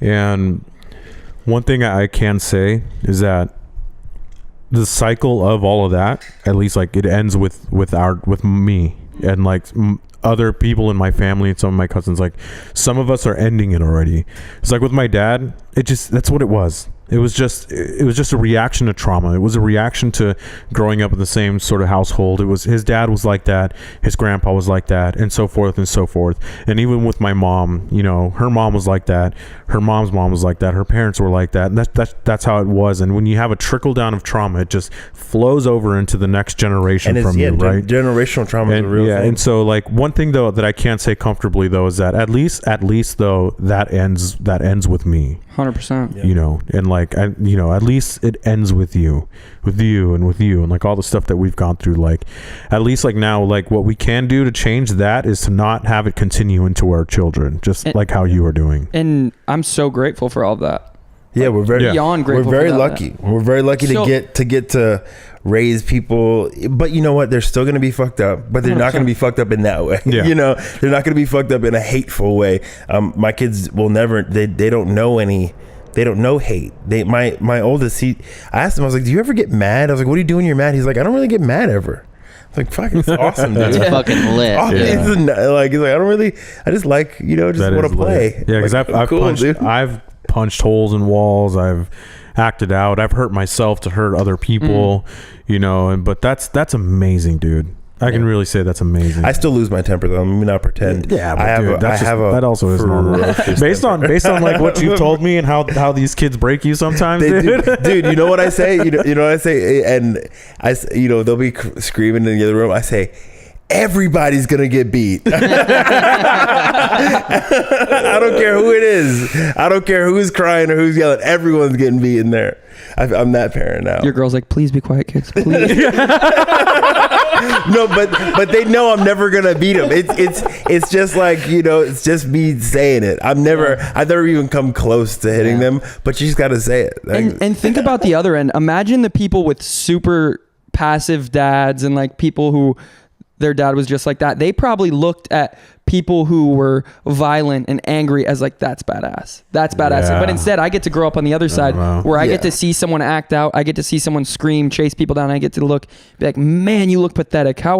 and one thing I can say is that the cycle of all of that, at least, like, it ends with me and, like, other people in my family and some of my cousins. Like, some of us are ending it already. It's like with my dad, that's what it was. It was just a reaction to trauma. It was a reaction to growing up in the same sort of household. It was his dad was like that, his grandpa was like that, and so forth and so forth. And even with my mom, you know, her mom was like that, her mom's mom was like that, her parents were like that, and that's how it was. And when you have a trickle down of trauma, it just flows over into the next generation from you, right? Generational trauma is a real thing. And so like one thing though that I can't say comfortably though is that at least though that ends with me. 100%. You know, and like at least it ends with you and like all the stuff that we've gone through. Like at least like now, like what we can do to change that is to not have it continue into our children, just like how you are doing. And I'm so grateful for all of that. Yeah, we're very beyond grateful. We're very lucky. We're very lucky to get to raise people, but you know what? They're still going to be fucked up, but they're not going to be fucked up in that way. Yeah. You know, they're not going to be fucked up in a hateful way. My kids will never. They don't know any. They don't know hate. My oldest, I asked him, I was like, do you ever get mad? I was like, what do you do when you're mad? He's like, I don't really get mad ever. I was like, fuck, it's awesome, dude. It's fucking lit. Awesome. Yeah. Like, he's like, I just like, you know, just want to play. Yeah, because like, I've punched holes in walls. I've acted out. I've hurt myself to hurt other people, you know, but that's amazing, dude. I can really say that's amazing. I still lose my temper though. I'm not pretend. Yeah, but that also is normal. based on like what you've told me and how these kids break you sometimes, dude. You know what I say? You know what I say? And they'll be screaming in the other room. I say, everybody's gonna get beat. I don't care who it is. I don't care who's crying or who's yelling. Everyone's getting beaten there. I'm that parent now. Your girl's like, please be quiet, kids. Please. No, but they know I'm never gonna beat them. It's just like, you know, it's just me saying it. I've never even come close to hitting them. But you just gotta say it. And think about the other end. Imagine the people with super passive dads and like people who their dad was just like that. They probably looked at people who were violent and angry as like, that's badass. Yeah. But instead I get to grow up on the other side where I get to see someone act out. I get to see someone scream, chase people down. I get to be like, man, you look pathetic. How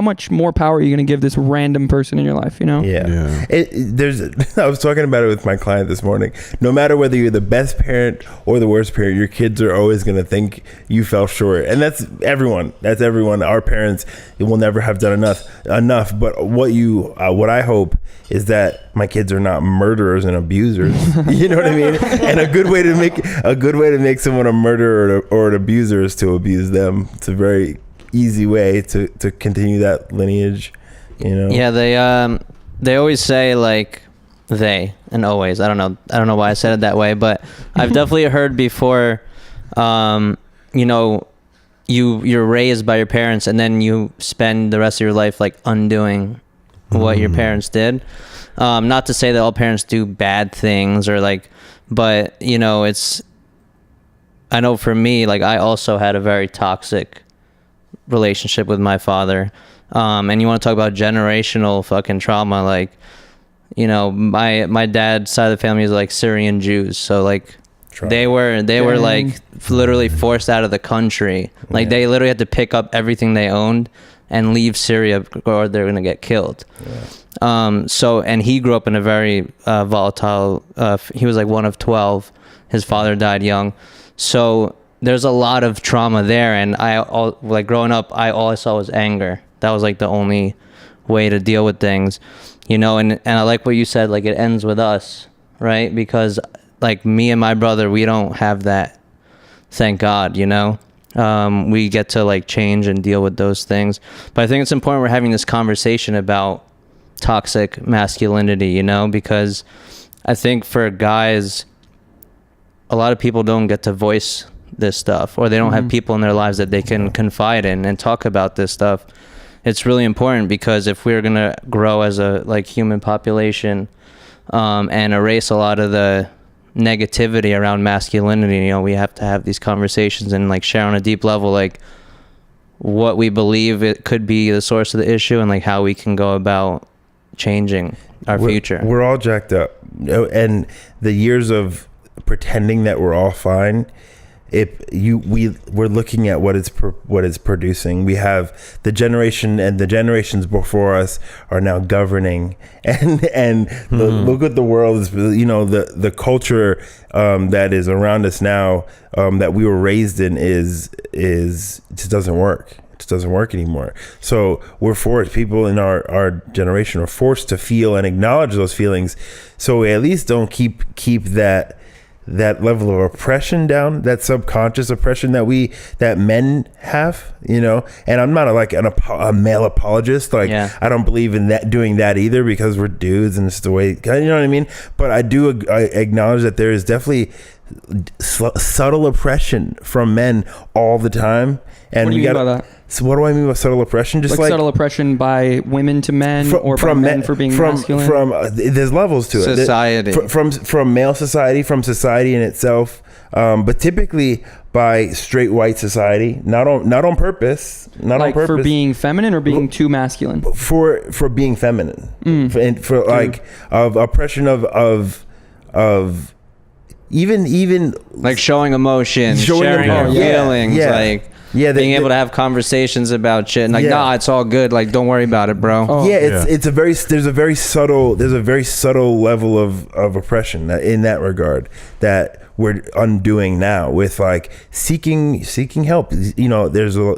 much more power are you going to give this random person in your life? You know? Yeah. I was talking about it with my client this morning. No matter whether you're the best parent or the worst parent, your kids are always going to think you fell short. And that's everyone. Our parents will never have done enough. But what I hope is that my kids are not murderers and abusers. You know what I mean? And a good way to make someone a murderer or an abuser is to abuse them. It's a very easy way to continue that lineage. You know? Yeah, they always say like and always. I don't know why I said it that way, but I've definitely heard before. You know, you're raised by your parents, and then you spend the rest of your life like undoing what your parents did. Not to say that all parents do bad things or like, but you know, I know for me, like I also had a very toxic relationship with my father. And you want to talk about generational fucking trauma, like, you know, my dad's side of the family is like Syrian Jews. So like they were like literally forced out of the country. Like they literally had to pick up everything they owned and leave Syria or they're going to get killed. And he grew up in a very volatile, he was like one of 12. His father died young. So there's a lot of trauma there. And like growing up, all I saw was anger. That was like the only way to deal with things, you know? And I like what you said, like it ends with us, right? Because like me and my brother, we don't have that, thank God, you know? We get to like change and deal with those things. But I think it's important we're having this conversation about toxic masculinity, you know, because I think for guys, a lot of people don't get to voice this stuff, or they don't have people in their lives that they can confide in and talk about this stuff. It's really important because if we're going to grow as a like human population and erase a lot of the negativity around masculinity, you know, we have to have these conversations and like share on a deep level like what we believe it could be the source of the issue and like how we can go about changing our future. We're all jacked up, and the years of pretending that we're all fine we're looking at what it's producing. We have the generation and the generations before us are now governing, and look at the world is, you know, the culture that is around us now, that we were raised in is just doesn't work. It just doesn't work anymore. So we're forced, people in our generation are forced to feel and acknowledge those feelings, so we at least don't keep that level of oppression down, that subconscious oppression that men have, you know. And I'm not a male apologist. Like, I don't believe in doing that either, because we're dudes and it's the way, you know what I mean? But I acknowledge that there is definitely subtle oppression from men all the time. And what do you mean by that? So what do I mean by subtle oppression? Just like subtle oppression by women to men, or by men for being masculine? There's levels to it. Society. From male society, from society in itself, but typically by straight white society, not on purpose. Not on purpose. For being feminine or being too masculine? For being feminine. For like of oppression of even like showing emotion, sharing your feelings, like being able to have conversations about shit, and like, nah, it's all good, like, don't worry about it, bro. There's a very subtle level of oppression in that regard that we're undoing now with like seeking help. You know, there's a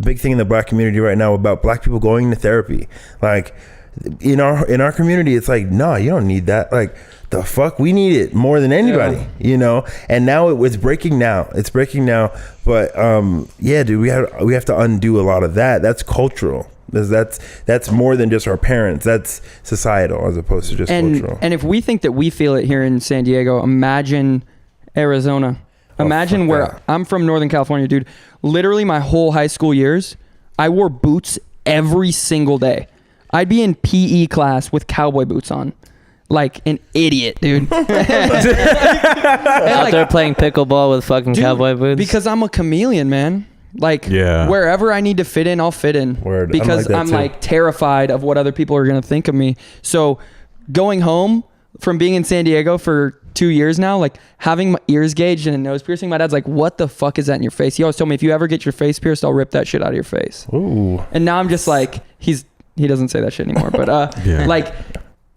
big thing in the Black community right now about Black people going to therapy. Like in our community, it's like, no, you don't need that. Like, the fuck, we need it more than anybody, you know. And now it's breaking now. But dude, we have to undo a lot of that. That's cultural. That's more than just our parents. That's societal as opposed to just cultural. And if we think that we feel it here in San Diego, imagine Arizona. Imagine where I'm from, Northern California, dude. Literally my whole high school years, I wore boots every single day. I'd be in PE class with cowboy boots on. Like an idiot, dude. Out there playing pickleball with fucking cowboy boots. Because I'm a chameleon, man. Like, wherever I need to fit in, I'll fit in. Word. Because I'm like terrified of what other people are going to think of me. So going home from being in San Diego for 2 years now, like having my ears gauged and a nose piercing, my dad's like, what the fuck is that in your face? He always told me, if you ever get your face pierced, I'll rip that shit out of your face. Ooh. And now I'm just like, he doesn't say that shit anymore, but like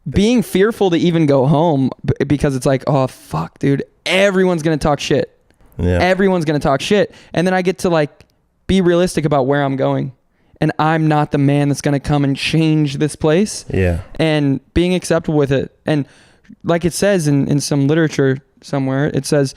being fearful to even go home because it's like, oh fuck, dude, everyone's gonna talk shit. Everyone's gonna talk shit, and then I get to like be realistic about where I'm going, and I'm not the man that's gonna come and change this place. And being acceptable with it, and like it says in some literature somewhere, it says,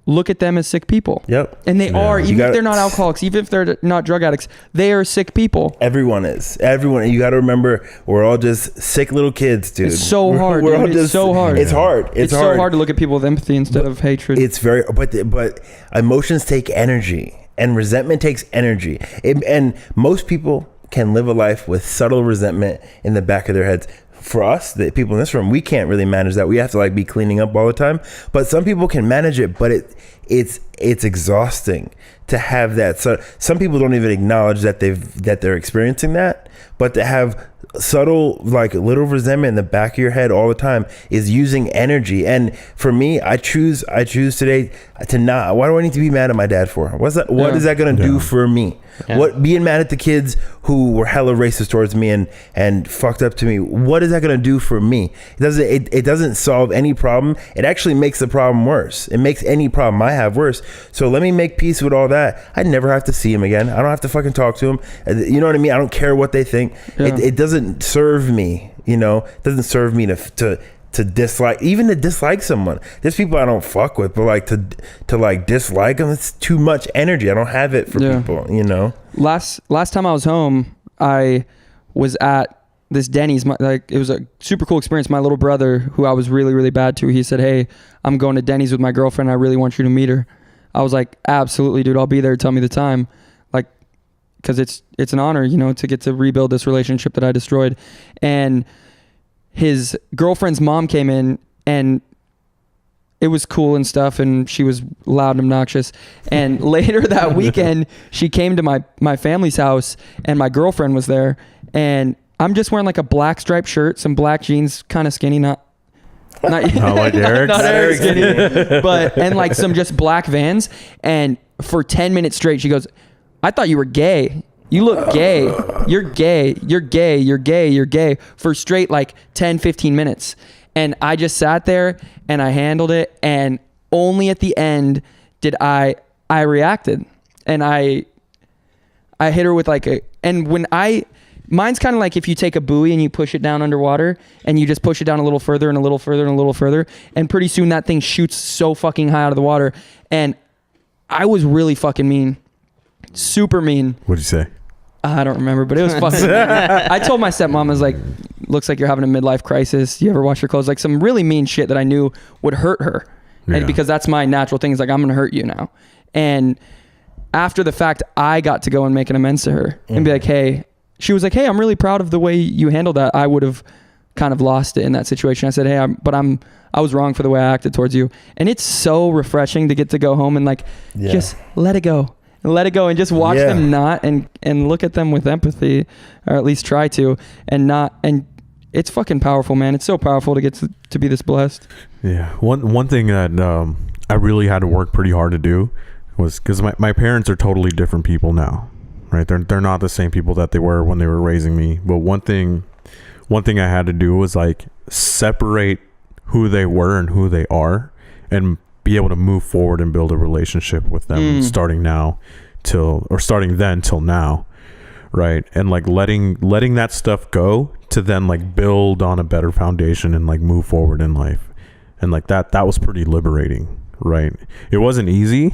look at them as sick people. And they are, even if they're not alcoholics, even if they're not drug addicts, they are sick people. Everyone is. You got to remember, we're all just sick little kids, dude. It's so hard. It's so hard. It's hard. It's hard. So hard to look at people with empathy instead of hatred. It's very, but emotions take energy, and resentment takes energy. And most people can live a life with subtle resentment in the back of their heads. For us, the people in this room, we can't really manage that. We have to like be cleaning up all the time. But some people can manage it, but it's exhausting to have that. So some people don't even acknowledge that they're experiencing that, but to have subtle, like little resentment in the back of your head all the time is using energy. And for me, I choose today to not. Why do I need to be mad at my dad for? What is that going to do for me? What, being mad at the kids who were hella racist towards me and fucked up to me, what is that going to do for me? It doesn't solve any problem. It actually makes the problem worse. It makes any problem I have worse. So let me make peace with all that. I never have to see him again. I don't have to fucking talk to him. You know what I mean? I don't care what they think. It doesn't serve me, you know. It doesn't serve me to dislike, even to dislike someone. There's people I don't fuck with, but like to like dislike them, it's too much energy. I don't have it for people, you know. Last time I was home, I was at this Denny's. It was a super cool experience. My little brother, who I was really, really bad to, he said, "Hey, I'm going to Denny's with my girlfriend. I really want you to meet her." I was like, "Absolutely, dude. I'll be there. Tell me the time." Like, because it's an honor, you know, to get to rebuild this relationship that I destroyed. And his girlfriend's mom came in, and it was cool and stuff, and she was loud and obnoxious. And later that weekend, she came to my family's house, and my girlfriend was there, and I'm just wearing like a black striped shirt, some black jeans, kind of skinny, not Not like Eric's. Not Eric's skinny. But, and like some just black Vans. And for 10 minutes straight, she goes, I thought you were gay. You look gay. You're gay. You're gay. You're gay. You're gay. For straight like 10, 15 minutes. And I just sat there and I handled it. And only at the end did I reacted. And I hit her with like and when mine's kind of like if you take a buoy and you push it down underwater and you just push it down a little further and a little further and a little further. And pretty soon that thing shoots so fucking high out of the water. And I was really fucking mean. Super mean. What'd you say? I don't remember, but it was fucking mean. I told my stepmom, I was like, looks like you're having a midlife crisis. You ever wash your clothes? Like some really mean shit that I knew would hurt her. Yeah. And because that's my natural thing is like, I'm going to hurt you now. And after the fact, I got to go and make an amends to her and be like, hey, she was like, hey, I'm really proud of the way you handled that. I would have kind of lost it in that situation. I said, hey, I was wrong for the way I acted towards you. And it's so refreshing to get to go home and like, just let it go. Let it go and just watch them not and look at them with empathy, or at least try to, and it's fucking powerful, man. It's so powerful to get to be this blessed. Yeah. One thing that I really had to work pretty hard to do was because my parents are totally different people now, right? They're not the same people that they were when they were raising me. But one thing I had to do was like separate who they were and who they are, and be able to move forward and build a relationship with them starting then till now, right? And like letting that stuff go to then like build on a better foundation and like move forward in life. And like that was pretty liberating, right? It wasn't easy,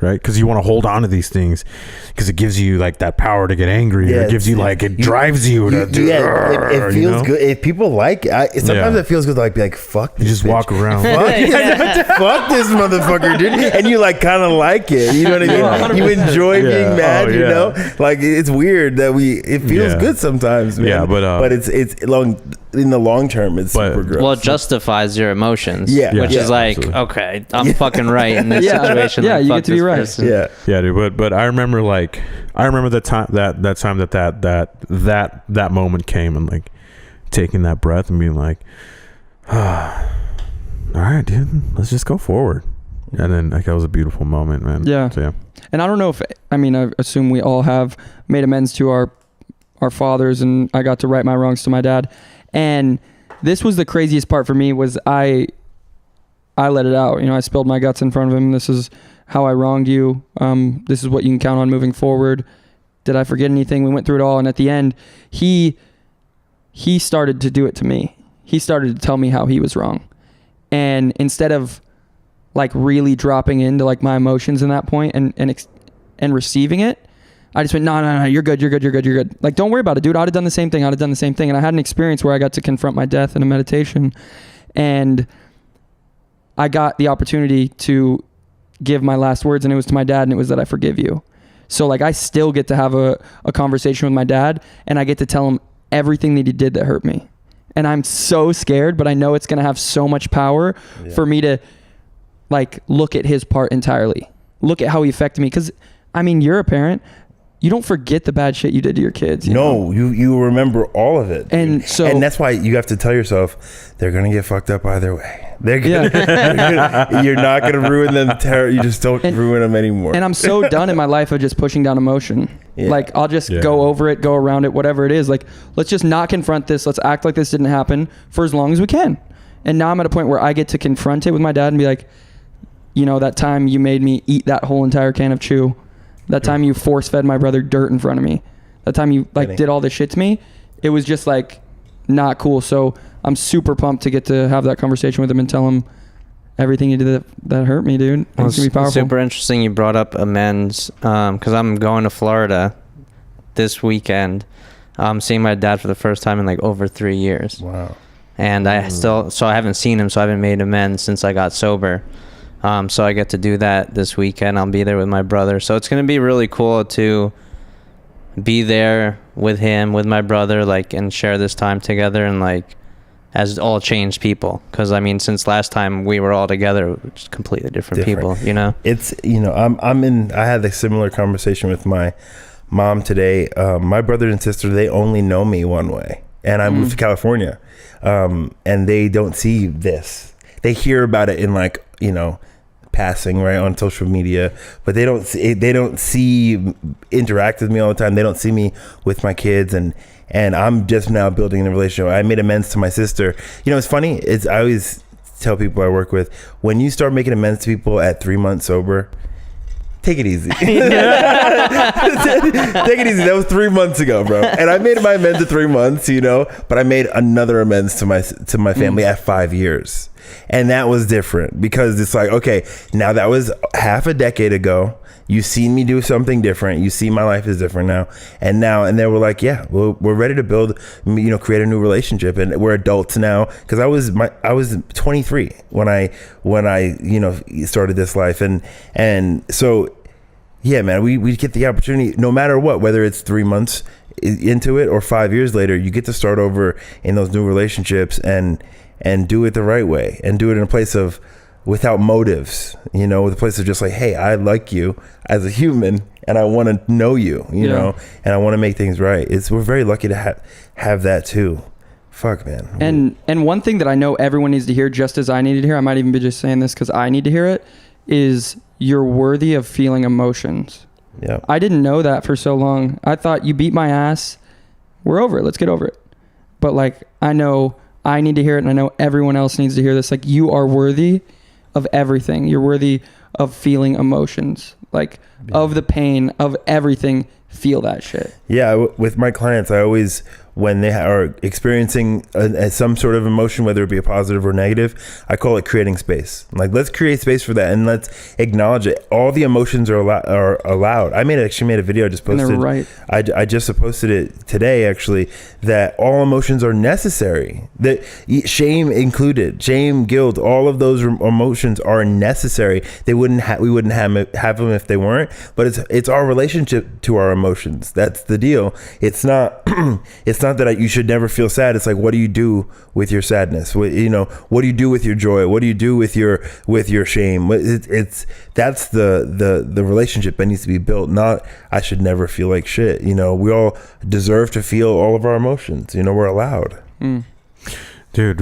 right? Because you want to hold on to these things because it gives you like that power to get angry. Or it gives you like, it drives you to do. Yeah, it feels good. If people like it, sometimes it feels good to like be like, fuck this. You just walk around. Fuck this motherfucker, dude. And you like kind of like it. You know what I mean? You enjoy being mad, you know? Like it's weird that it feels good sometimes, man. Yeah, but it's long in the long term, it's super gross. Well, it justifies your emotions. Which is like, absolutely. okay, I'm fucking right in this situation. Yeah, like, you fuck get to be this right. person. Yeah, dude. But I remember the time that moment came, and like taking that breath and being like, all right, dude, let's just go forward. And then like that was a beautiful moment, man. Yeah. So, yeah. And I don't know I assume we all have made amends to our fathers, and I got to right my wrongs to my dad. And this was the craziest part for me was I let it out. You know, I spilled my guts in front of him. This is how I wronged you. This is what you can count on moving forward. Did I forget anything? We went through it all. And at the end, he started to do it to me. He started to tell me how he was wrong. And instead of like really dropping into like my emotions in that point and receiving it, I just went, no, you're good. Like, don't worry about it, dude. I'd have done the same thing. And I had an experience where I got to confront my death in a meditation, and I got the opportunity to give my last words, and it was to my dad, and it was that I forgive you. So like, I still get to have a conversation with my dad, and I get to tell him everything that he did that hurt me. And I'm so scared, but I know it's going to have so much power for me to like look at his part entirely. Look at how he affected me. 'Cause I mean, you're a parent. You don't forget the bad shit you did to your kids. You remember all of it. And and that's why you have to tell yourself they're gonna get fucked up either way. They're gonna, you're not gonna ruin them. You just don't ruin them anymore. And I'm so done in my life of just pushing down emotion. Like I'll just go over it, go around it, whatever it is. Like let's just not confront this. Let's act like this didn't happen for as long as we can. And now I'm at a point where I get to confront it with my dad and be like, you know, that time you made me eat that whole entire can of chew. That time you force fed my brother dirt in front of me. That time you like did all this shit to me. It was just like not cool. So I'm super pumped to get to have that conversation with him and tell him everything you did that hurt me, dude. It's gonna be powerful. Super interesting you brought up amends, because I'm going to Florida this weekend. I'm seeing my dad for the first time in like over 3 years. Wow. And I haven't seen him, so I haven't made amends since I got sober. So I get to do that this weekend. I'll be there with my brother. So it's going to be really cool to be there with him, with my brother, like, and share this time together, and like, as all changed people. Because I mean, since last time we were all together, we're just completely different people, you know? It's, you know, I had a similar conversation with my mom today. My brother and sister, they only know me one way. and I moved to California, and they don't see this. They hear about it in like, you know, passing right on social media, but they don't interact with me all the time. They don't see me with my kids, and I'm just now building a relationship. I made amends to my sister. You know, it's funny. I always tell people I work with, when you start making amends to people at 3 months sober, take it easy. Take it easy. That was 3 months ago, bro. And I made my amends at 3 months, you know, but I made another amends to my family at 5 years. And that was different because it's like, okay, now that was half a decade ago. You seen me do something different. You see my life is different now. And they were like, yeah, well, we're ready to build, you know, create a new relationship. And we're adults now. Cause I was 23 when I, you know, started this life. And so, yeah, man, we get the opportunity no matter what, whether it's 3 months into it or 5 years later, you get to start over in those new relationships and do it the right way and do it in a place of without motives, you know, with a place of just like, hey, I like you as a human and I want to know you, you know, and I want to make things right. We're very lucky to have that too. Fuck, man. And one thing that I know everyone needs to hear, just as I needed to hear, I might even be just saying this because I need to hear it, is you're worthy of feeling emotions. Yeah. I didn't know that for so long. I thought you beat my ass. We're over it. Let's get over it. But like, I know I need to hear it, and I know everyone else needs to hear this. Like, you are worthy of everything. You're worthy of feeling emotions, like of the pain of everything. Feel that shit. Yeah, with my clients, I always, when they are experiencing some sort of emotion, whether it be a positive or negative, I call it creating space. Like, let's create space for that and let's acknowledge it. All the emotions are allowed. I actually made a video I just posted. And they're right. I just posted it today, actually, that all emotions are necessary. That shame included, shame, guilt, all of those emotions are necessary. We wouldn't have them if they weren't. But it's our relationship to our emotions. That's the deal. It's not that you should never feel sad. It's like, what do you do with your sadness? What do you do with your joy? What do you do with your shame? That's the relationship that needs to be built. Not, I should never feel like shit. You know, we all deserve to feel all of our emotions. You know, we're allowed. Dude,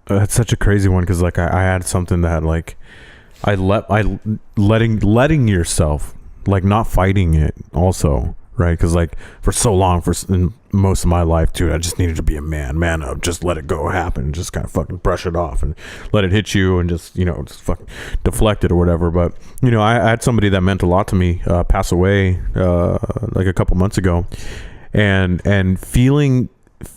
that's such a crazy one. Cause like I had something that like, letting yourself, like not fighting it also, right? Because like for so long, in most of my life, dude, I just needed to be a man up, just let it go happen, just kind of fucking brush it off and let it hit you and just, you know, just fucking deflect it or whatever. But, you know, I had somebody that meant a lot to me pass away like a couple months ago, and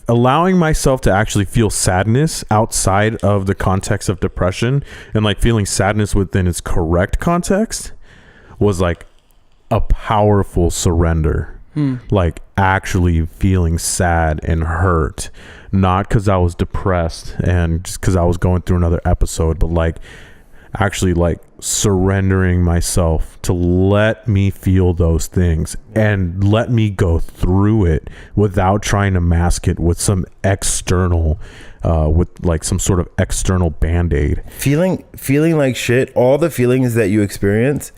allowing myself to actually feel sadness outside of the context of depression and like feeling sadness within its correct context was like a powerful surrender. Like actually feeling sad and hurt, not because I was depressed and just because I was going through another episode, but like actually like surrendering myself to let me feel those things and let me go through it without trying to mask it with some external with like some sort of external band-aid. Feeling like shit, all the feelings that you experience,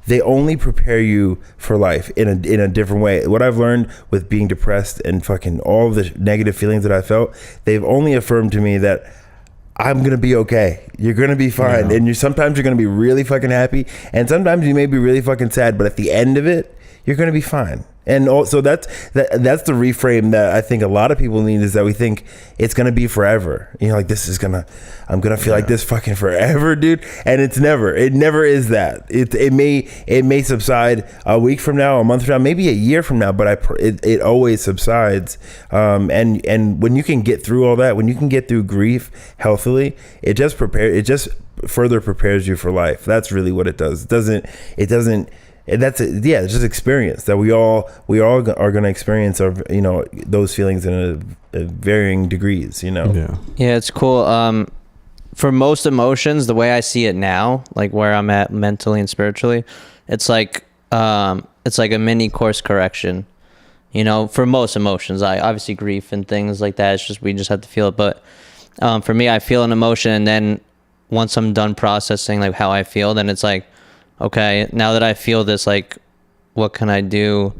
they only prepare you for life in a different way. What I've learned with being depressed and fucking all of the negative feelings that I felt, they've only affirmed to me that I'm going to be okay. You're going to be fine. Yeah. And sometimes you're going to be really fucking happy. And sometimes you may be really fucking sad, but at the end of it, you're going to be fine. And also that's the reframe that I think a lot of people need, is that we think it's going to be forever. You know, like I'm going to feel like this fucking forever, dude. And it never is that. It may subside a week from now, a month from now, maybe a year from now, but it always subsides. And when you can get through all that, when you can get through grief healthily, it just further prepares you for life. That's really what it does. It doesn't. And that's it. Yeah, it's just experience that we all are going to experience, of, you know, those feelings in a varying degrees, you know. Yeah, it's cool. For most emotions, the way I see it now, like where I'm at mentally and spiritually, it's like a mini course correction. You know, for most emotions, obviously grief and things like that, it's just we just have to feel it. But for me, I feel an emotion, and then once I'm done processing like how I feel, then it's like, okay, now that I feel this, like, what can I do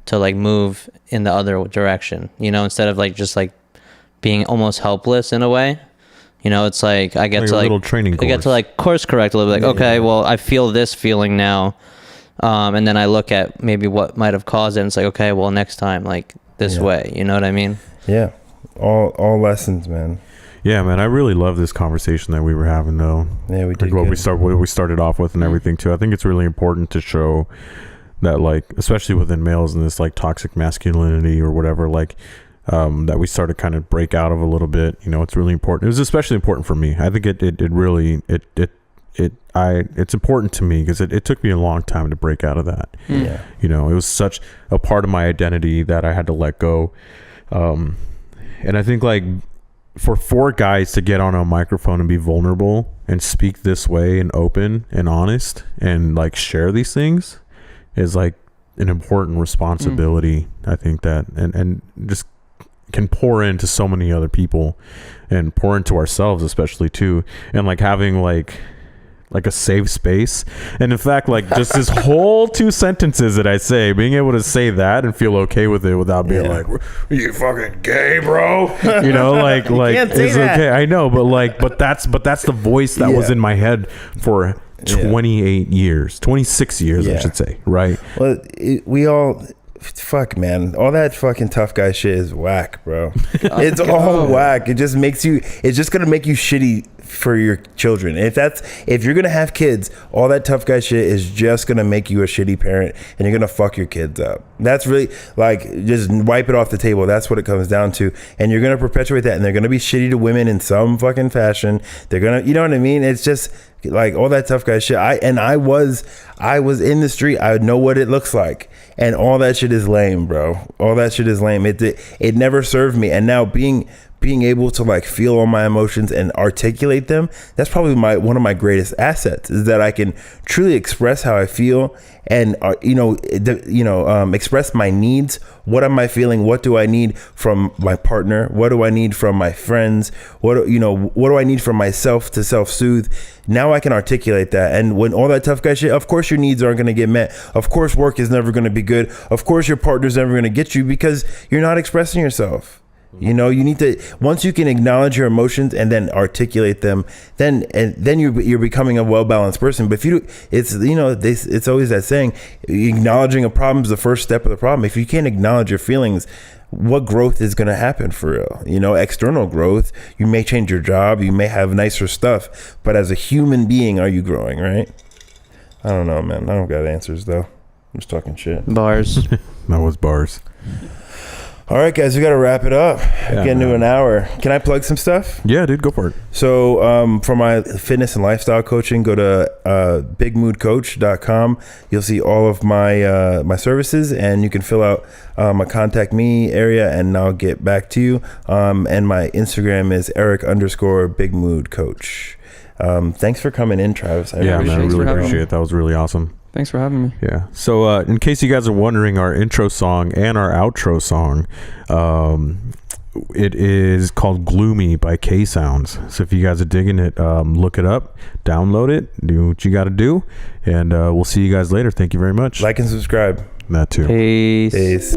to like move in the other direction, you know, instead of like just like being almost helpless in a way. You know, it's like I get Like to a like little training I get course. to like course correct a little bit, like okay, well I feel this feeling now, and then I look at maybe what might have caused it, and it's like okay, well next time like this way, you know what I mean? Yeah, all lessons, man. Yeah, man, I really love this conversation that we were having, though. Yeah, we did. Like what good. we started off with and everything too. I think it's really important to show that, like, especially within males in this like toxic masculinity or whatever, like that we started kind of break out of a little bit. You know, it's really important. It was especially important for me. I think it's important to me because it took me a long time to break out of that. Yeah. You know, it was such a part of my identity that I had to let go. And I think like for guys to get on a microphone and be vulnerable and speak this way and open and honest and like share these things is like an important responsibility. I think that and just can pour into so many other people and pour into ourselves especially too, and like having like a safe space. And in fact, like just this whole 2 sentences that I say, being able to say that and feel okay with it without being like, you fucking gay, bro. You know, like can't say it's that. okay. I know, but that's the voice that was in my head for 28 years, 26 years, I should say. Right. Well, we all, fuck, man, all that fucking tough guy shit is whack, bro. It's all whack. It just makes you, it's just gonna make you shitty for your children. If you're gonna have kids, all that tough guy shit is just gonna make you a shitty parent, and you're gonna fuck your kids up. That's really like, just wipe it off the table. That's what it comes down to. And you're gonna perpetuate that, and they're gonna be shitty to women in some fucking fashion. They're gonna, you know what I mean? It's just like all that tough guy shit. I was in the street. I know what it looks like, and all that shit is lame, bro. All that shit is lame. It never served me. And now being able to like feel all my emotions and articulate them, that's probably one of my greatest assets, is that I can truly express how I feel and express my needs. What am I feeling? What do I need from my partner? What do I need from my friends? What do I need from myself to self-soothe? Now I can articulate that. And when all that tough guy shit, of course your needs aren't going to get met. Of course work is never going to be good. Of course your partner's never going to get you because you're not expressing yourself. You know, you need to, once you can acknowledge your emotions and then articulate them, then you're becoming a well-balanced person. But if you, it's always that saying, acknowledging a problem is the first step of the problem. If you can't acknowledge your feelings, what growth is going to happen for real? You know, external growth, you may change your job, you may have nicer stuff, but as a human being, are you growing, right? I don't know, man. I don't got answers though. I'm just talking shit. Bars. That was bars. All right, guys, we got to wrap it up. Getting to an hour. Can I plug some stuff? Yeah, dude, go for it. So for my fitness and lifestyle coaching, go to bigmoodcoach.com. You'll see all of my services, and you can fill out a contact me area, and I'll get back to you. And my Instagram is Eric_bigmoodcoach. Thanks for coming in, Travis. I really appreciate it. That was really awesome. Thanks for having me. Yeah. So in case you guys are wondering, our intro song and our outro song, it is called Gloomy by K Sounds. So if you guys are digging it, look it up, download it, do what you got to do, and we'll see you guys later. Thank you very much. Like and subscribe. That too. Peace.